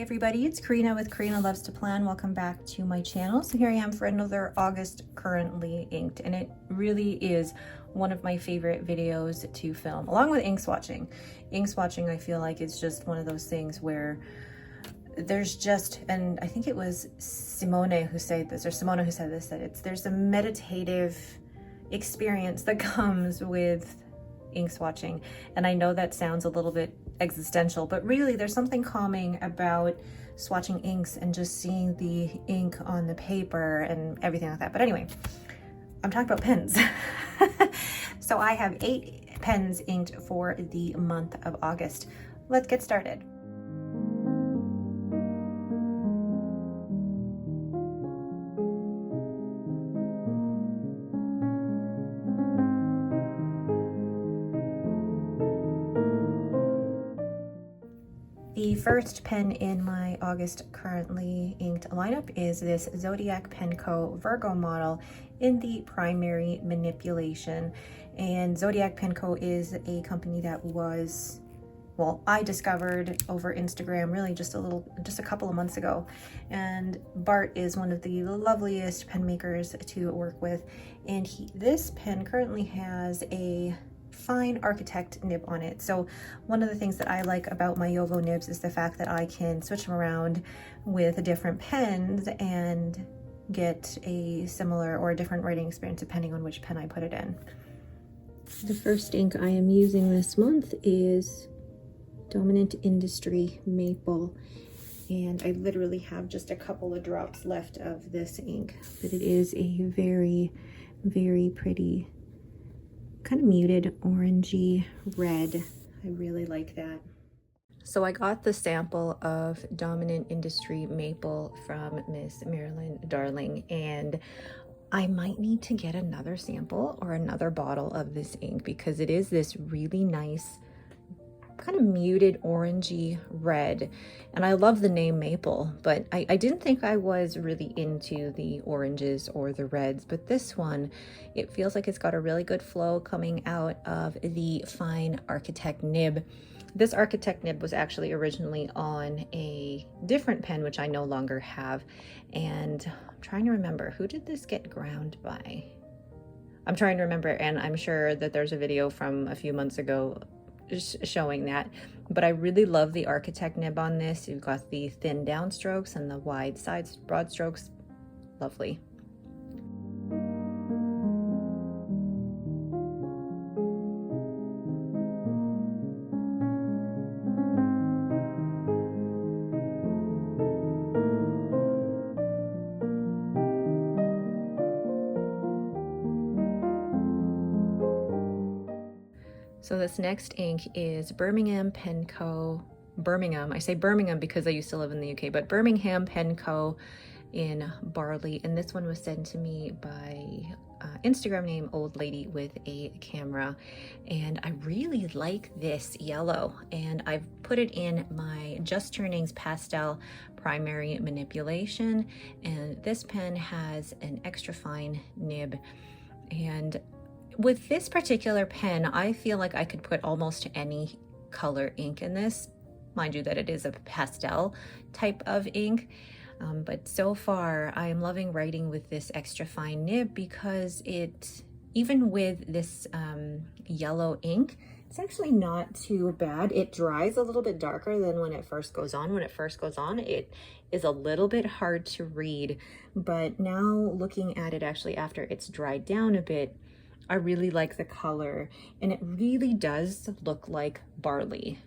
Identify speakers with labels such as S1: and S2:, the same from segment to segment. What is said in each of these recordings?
S1: everybody, it's Karina with Karina Loves to Plan. Welcome back to my channel. So here I am for another August currently inked, and it really is one of my favorite videos to film, along with ink swatching. Ink swatching, I feel like it's just one of those things where there's just, and I think it was Simona who said this, that there's a meditative experience that comes with ink swatching. And I know that sounds a little bit existential, but really there's something calming about swatching inks and just seeing the ink on the paper and everything like that. But anyway, I'm talking about pens. So I have 8 pens inked for the month of August. Let's get started. The first pen in my August currently inked lineup is this Zodiac Penco Virgo model in the primary manipulation. And Zodiac Penco is a company that I discovered over Instagram really just a couple of months ago. And Bart is one of the loveliest pen makers to work with. And this pen currently has a fine architect nib on it. So one of the things that I like about my Yovo nibs is the fact that I can switch them around with different pens and get a similar or a different writing experience depending on which pen I put it in. The first ink I am using this month is Dominant Industry Maple, and I literally have just a couple of drops left of this ink, but it is a very, very pretty kind of muted orangey red. I really like that. So I got the sample of Dominant Industry Maple from Miss Marilyn Darling, and I might need to get another sample or another bottle of this ink because it is this really nice kind of muted orangey red. And I love the name Maple, but I didn't think I was really into the oranges or the reds, but this one, it feels like it's got a really good flow coming out of the fine architect nib. This architect nib was actually originally on a different pen, which I no longer have. And I'm trying to remember, who did this get ground by? I'm trying to remember, and I'm sure that there's a video from a few months ago showing that, but I really love the architect nib on this. You've got the thin down strokes and the wide sides, broad strokes. Lovely. So this next ink is Birmingham Penco, I say Birmingham because I used to live in the UK, but Birmingham Penco in Barley. And this one was sent to me by Instagram name Old Lady with a Camera. And I really like this yellow, and I've put it in my Just Turnings Pastel primary manipulation. And this pen has an extra fine nib, and with this particular pen, I feel like I could put almost any color ink in this. Mind you that it is a pastel type of ink, but so far I am loving writing with this extra fine nib because it, even with this yellow ink, it's actually not too bad. It dries a little bit darker than when it first goes on. When it first goes on, it is a little bit hard to read, but now looking at it actually after it's dried down a bit, I really like the color, and it really does look like Barley,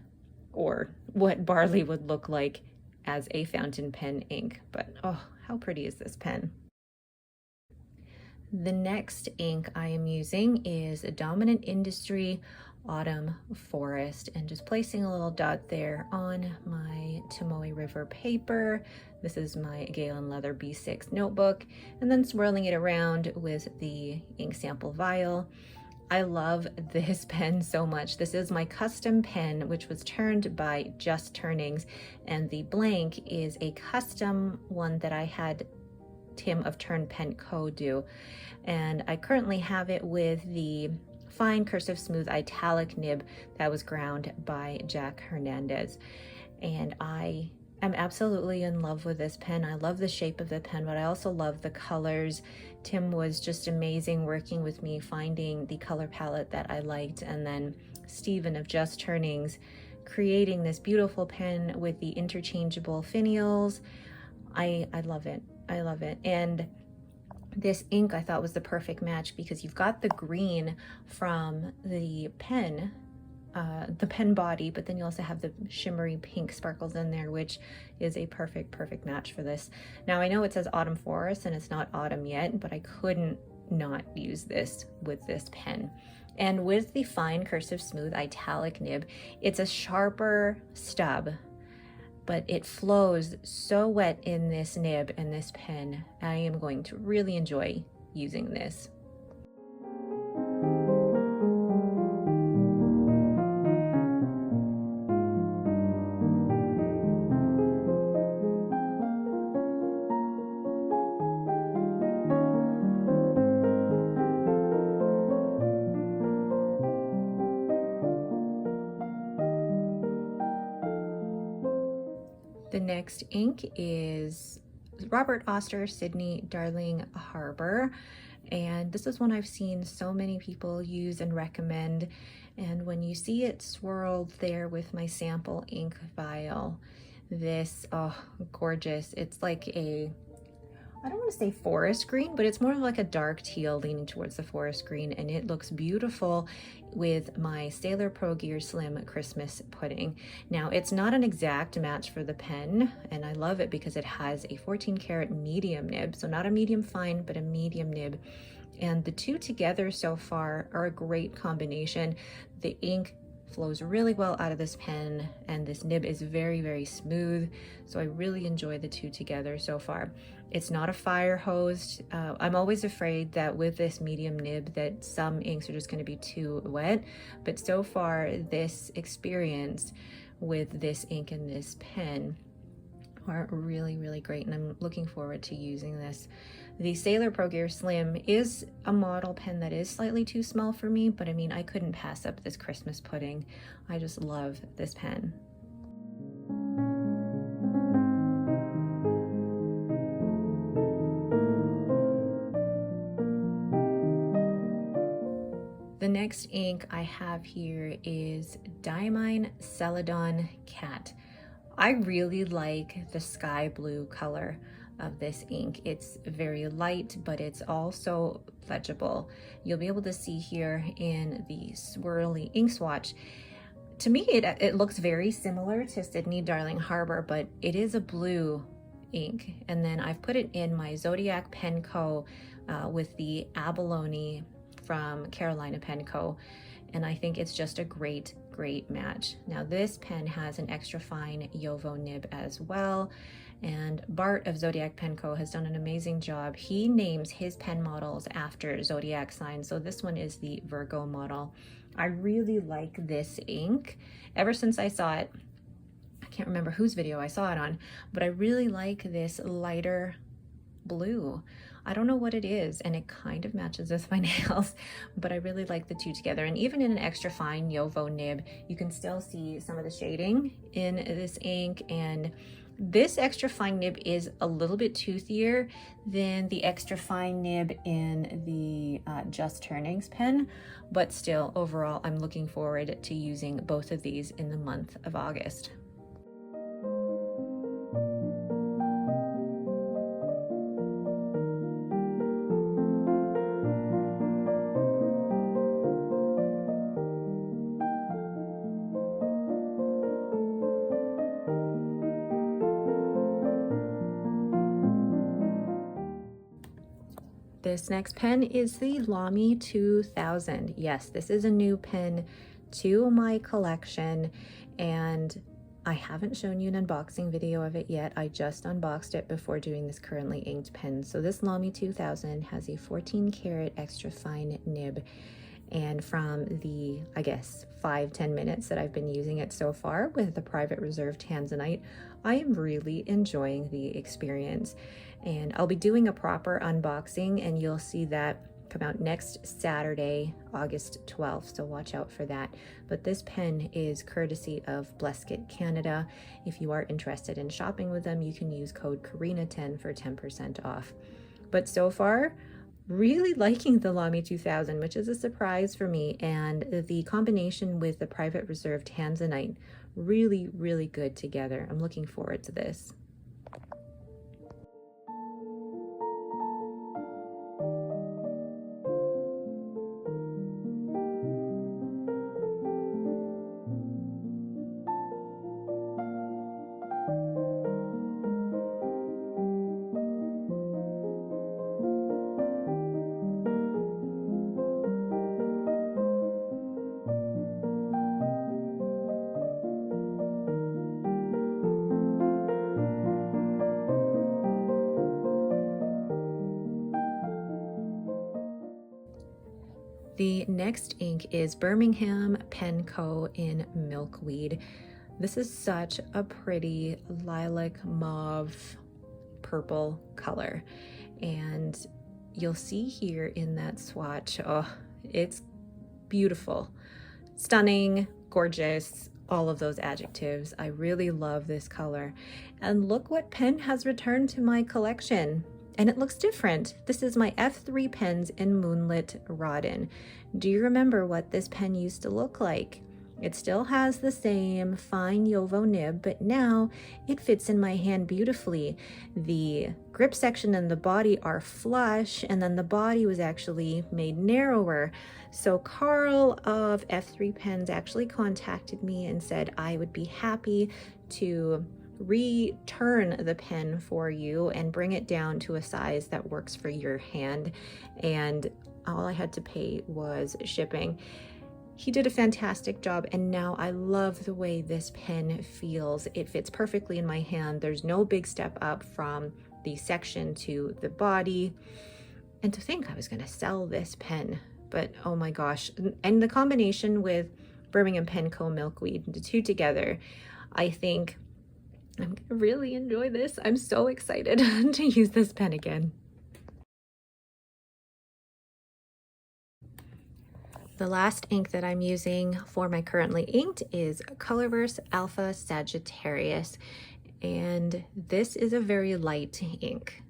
S1: or what Barley would look like as a fountain pen ink. But oh, how pretty is this pen? The next ink I am using is a Dominant Industry Autumn Forest, and just placing a little dot there on my Tomoe River paper. This is my Galen Leather B6 notebook, and then swirling it around with the ink sample vial. I love this pen so much. This is my custom pen, which was turned by Just Turnings, and the blank is a custom one that I had Tim of Turnt Pen Co. do. And I currently have it with the fine cursive smooth italic nib that was ground by Jack Hernandez. And I I'm absolutely in love with this pen. I love the shape of the pen, but I also love the colors. Tim was just amazing working with me, finding the color palette that I liked, and then Stephen of Just Turnings creating this beautiful pen with the interchangeable finials. I love it. I love it. And this ink I thought was the perfect match because you've got the green from the pen body, but then you also have the shimmery pink sparkles in there, which is a perfect match for this. Now I know it says Autumn Forest and it's not autumn yet, but I couldn't not use this with this pen. And with the fine cursive smooth italic nib, it's a sharper stub, but it flows so wet in this nib and this pen. I am going to really enjoy using this. The next ink is Robert Oster Sydney Darling Harbour, and this is one I've seen so many people use and recommend. And when you see it swirled there with my sample ink vial, this, oh, gorgeous. It's like a, I don't want to say forest green, but it's more of like a dark teal leaning towards the forest green, and it looks beautiful with my Sailor Pro Gear Slim Christmas pudding. Now, it's not an exact match for the pen, and I love it because it has a 14 karat medium nib, so not a medium fine, but a medium nib. And the two together so far are a great combination. The ink flows really well out of this pen, and this nib is very smooth, so I really enjoy the two together so far. It's not a fire hose. I'm always afraid that with this medium nib that some inks are just going to be too wet, but so far this experience with this ink and this pen are really great, and I'm looking forward to using this. The Sailor Pro Gear Slim is a model pen that is slightly too small for me, but I mean, I couldn't pass up this Christmas pudding. I just love this pen. The next ink I have here is Diamine Celadon Cat. I really like the sky blue color of this ink. It's very light, but it's also legible. You'll be able to see here in the swirly ink swatch. To me, it looks very similar to Sydney Darling Harbour, but it is a blue ink. And then I've put it in my Zodiac Pen Co. With the Abalone from Carolina Pen Co. And I think it's just a great match. Now this pen has an extra fine Yovo nib as well, and Bart of Zodiac Pen Co. has done an amazing job. He names his pen models after Zodiac signs, so this one is the Virgo model. I really like this ink. Ever since I saw it, I can't remember whose video I saw it on, but I really like this lighter blue. I don't know what it is, and it kind of matches with my nails, but I really like the two together. And even in an extra fine Yovo nib, you can still see some of the shading in this ink, and this extra fine nib is a little bit toothier than the extra fine nib in the Just Turnings pen, but still, overall, I'm looking forward to using both of these in the month of August. This next pen is the Lamy 2000. Yes, this is a new pen to my collection, and I haven't shown you an unboxing video of it yet. I just unboxed it before doing this currently inked pen. So this Lamy 2000 has a 14 karat extra fine nib, and from the, I guess, 5-10 minutes that I've been using it so far with the private reserve Tanzanite, I am really enjoying the experience. And I'll be doing a proper unboxing, and you'll see that come out next Saturday, August 12th, so watch out for that. But this pen is courtesy of Bleskit Canada. If you are interested in shopping with them, you can use code Karina10 for 10% off. But so far, really liking the Lamy 2000, which is a surprise for me, and the combination with the Private Reserve Tanzanite, really, really good together. I'm looking forward to this. The next ink is Birmingham Pen Co. in Milkweed. This is such a pretty lilac mauve purple color, and you'll see here in that swatch, oh, it's beautiful, stunning, gorgeous, all of those adjectives. I really love this color. And look what pen has returned to my collection. And it looks different. This is my F3 pens in Moonlit Raden. Do you remember what this pen used to look like? It still has the same fine Yovo nib, but now it fits in my hand beautifully. The grip section and the body are flush, and then the body was actually made narrower. So Carl of F3 Pens actually contacted me and said I would be happy to return the pen for you and bring it down to a size that works for your hand, and all I had to pay was shipping. He did a fantastic job, and now I love the way this pen feels. It fits perfectly in my hand. There's no big step up from the section to the body. And to think I was going to sell this pen, but oh my gosh. And the combination with Birmingham Pen Co. Milkweed, the two together, I think I'm gonna really enjoy this. I'm so excited to use this pen again. The last ink that I'm using for my currently inked is Colorverse Alpha Sagittarius, and this is a very light ink.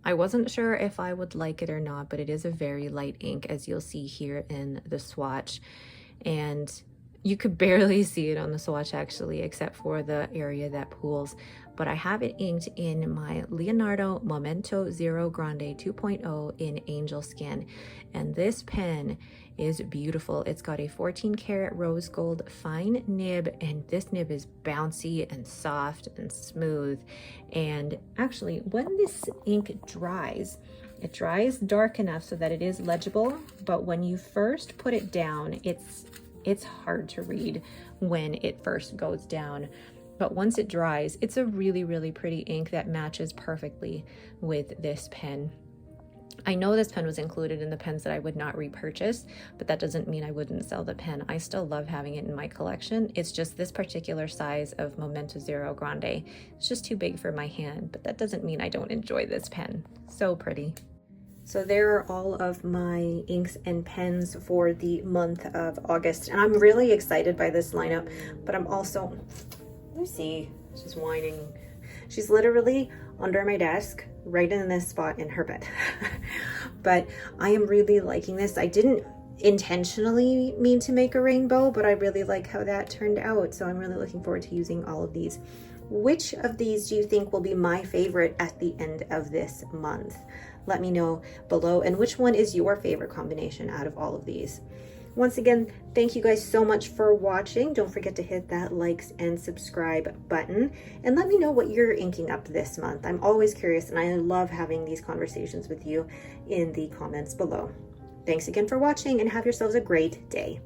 S1: I wasn't sure if I would like it or not, but it is a very light ink, as you'll see here in the swatch, and you could barely see it on the swatch actually, except for the area that pools. But I have it inked in my Leonardo Momento Grande 2.0 in Angel Skin. And this pen is beautiful. It's got a 14 karat rose gold fine nib, and this nib is bouncy and soft and smooth. And actually, when this ink dries, it dries dark enough so that it is legible, but when you first put it down, it's hard to read when it first goes down. But once it dries, it's a really, really pretty ink that matches perfectly with this pen. I know this pen was included in the pens that I would not repurchase, but that doesn't mean I wouldn't sell the pen. I still love having it in my collection. It's just this particular size of Momento Grande. It's just too big for my hand, but that doesn't mean I don't enjoy this pen. So pretty. So there are all of my inks and pens for the month of August, and I'm really excited by this lineup, but I'm also, Lucy, she's whining. She's literally under my desk, right in this spot in her bed. But I am really liking this. I didn't intentionally mean to make a rainbow, but I really like how that turned out. So I'm really looking forward to using all of these. Which of these do you think will be my favorite at the end of this month? Let me know below. And which one is your favorite combination out of all of these? Once again, thank you guys so much for watching. Don't forget to hit that likes and subscribe button, and let me know what you're inking up this month. I'm always curious, and I love having these conversations with you in the comments below. Thanks again for watching, and have yourselves a great day.